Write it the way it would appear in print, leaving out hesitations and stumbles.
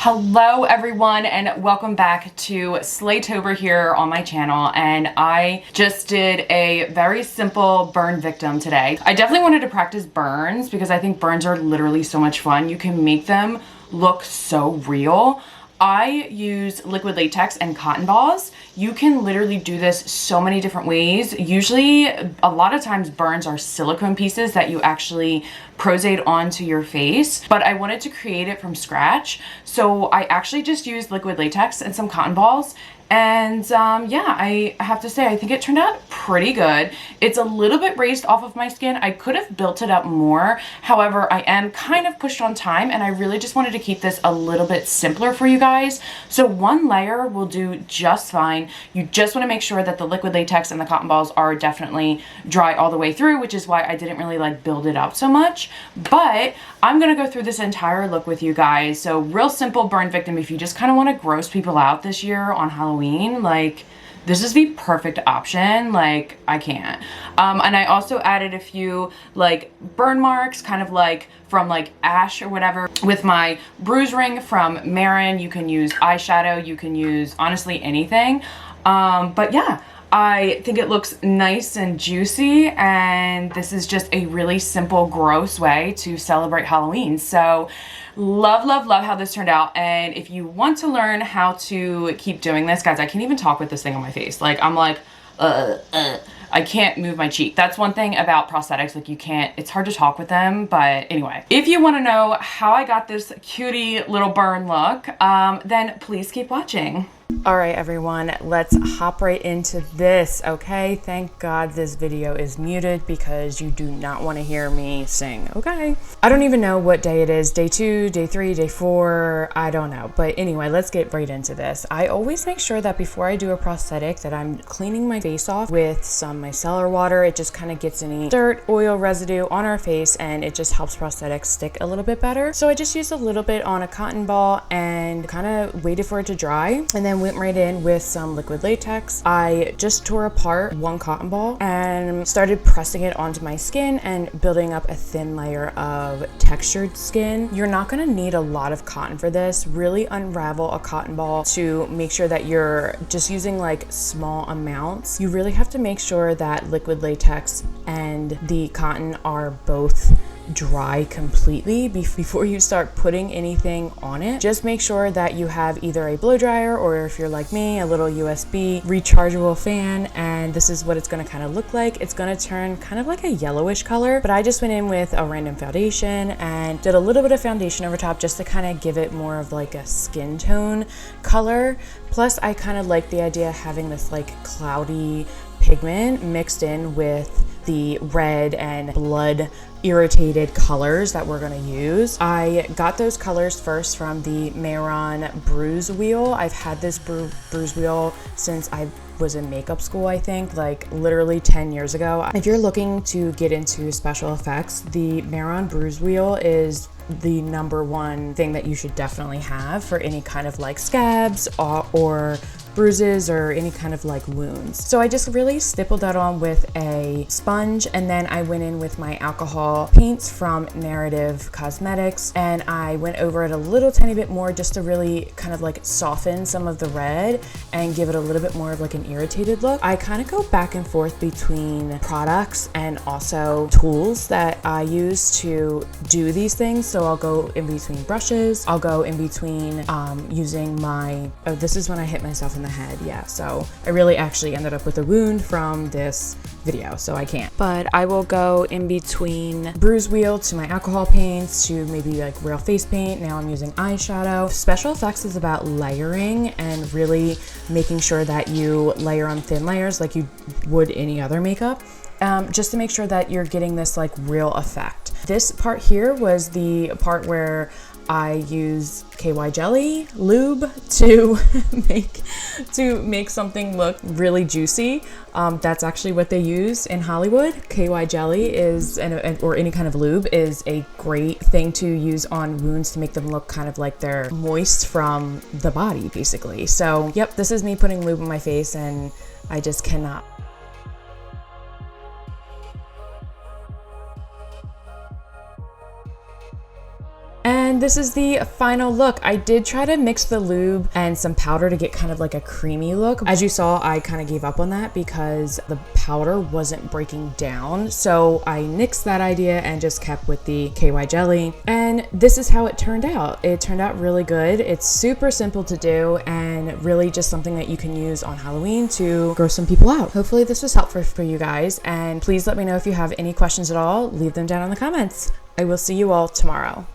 Hello everyone and welcome back to Slay-tober here on my channel, and I just did a very simple burn victim today. I definitely wanted to practice burns because I think burns are literally so much fun. You can make them look so real. I use liquid latex and cotton balls. You can literally do this so many different ways. Usually, a lot of times burns are silicone pieces that you actually prosade onto your face, but I wanted to create it from scratch. So I actually just used liquid latex and some cotton balls. And yeah, I have to say, I think it turned out pretty good. It's a little bit raised off of my skin. I could have built it up more. However, I am kind of pushed on time and I really just wanted to keep this a little bit simpler for you guys. So one layer will do just fine. You just want to make sure that the liquid latex and the cotton balls are definitely dry all the way through, which is why I didn't really like build it up so much. But I'm going to go through this entire look with you guys. So real simple burn victim if you just kind of want to gross people out this year on Halloween. Like, this is the perfect option. Like, I can't. And I also added a few like burn marks, kind of like from like ash or whatever, with my bruise ring from Marin. You can use eyeshadow, you can use honestly anything. But yeah, I think it looks nice and juicy, and this is just a really simple, gross way to celebrate Halloween. So love, love, love how this turned out. And if you want to learn how to keep doing this, guys, I can't even talk with this thing on my face. Like, I'm like, I can't move my cheek. That's one thing about prosthetics. Like, you can't, it's hard to talk with them. But anyway, if you want to know how I got this cutie little burn look, then please keep watching. All right, everyone, let's hop right into this, okay? Thank God this video is muted because you do not want to hear me sing, okay? I don't even know what day it is, day 2, day 3, day 4, I don't know. But anyway, let's get right into this. I always make sure that before I do a prosthetic that I'm cleaning my face off with some micellar water. It just kind of gets any dirt, oil residue on our face, and it just helps prosthetics stick a little bit better. So I just used a little bit on a cotton ball and kind of waited for it to dry, and then went right in with some liquid latex. I just tore apart one cotton ball and started pressing it onto my skin and building up a thin layer of textured skin. You're not going to need a lot of cotton for this. Really unravel a cotton ball to make sure that you're just using like small amounts. You really have to make sure that liquid latex and the cotton are both dry completely before you start putting anything on it. Just make sure that you have either a blow dryer, or if you're like me, a little USB rechargeable fan, and this is what it's going to kind of look like. It's going to turn kind of like a yellowish color, but I just went in with a random foundation and did a little bit of foundation over top just to kind of give it more of like a skin tone color. Plus, I kind of like the idea of having this like cloudy pigment mixed in with the red and blood irritated colors that we're going to use. I got those colors first from the Marin bruise wheel. I've had this bruise wheel since I was in makeup school, I think, like literally 10 years ago. If you're looking to get into special effects, the Marin bruise wheel is the #1 thing that you should definitely have for any kind of like scabs or bruises or any kind of like wounds. So I just really stippled that on with a sponge, and then I went in with my alcohol paints from Narrative Cosmetics, and I went over it a little tiny bit more just to really kind of like soften some of the red and give it a little bit more of like an irritated look. I kind of go back and forth between products and also tools that I use to do these things. So I'll go in between brushes, I'll go in between using my, oh, this is when I hit myself in the head. Yeah, so I really actually ended up with a wound from this video, so I can't. But I will go in between bruise wheel to my alcohol paints to maybe like real face paint. Now I'm using eyeshadow. Special effects is about layering and really making sure that you layer on thin layers like you would any other makeup. Just to make sure that you're getting this like real effect. This part here was the part where I use KY jelly lube to make something look really juicy. That's actually what they use in Hollywood. KY jelly is, or any kind of lube, is a great thing to use on wounds to make them look kind of like they're moist from the body, basically. So, yep, this is me putting lube on my face, and I just cannot. And And this is the final look. I did try to mix the lube and some powder to get kind of like a creamy look. As you saw, I kind of gave up on that because the powder wasn't breaking down. So I nixed that idea and just kept with the KY jelly. And this is how it turned out. It turned out really good. It's super simple to do and really just something that you can use on Halloween to gross some people out. Hopefully this was helpful for you guys. And please let me know if you have any questions at all. Leave them down in the comments. I will see you all tomorrow.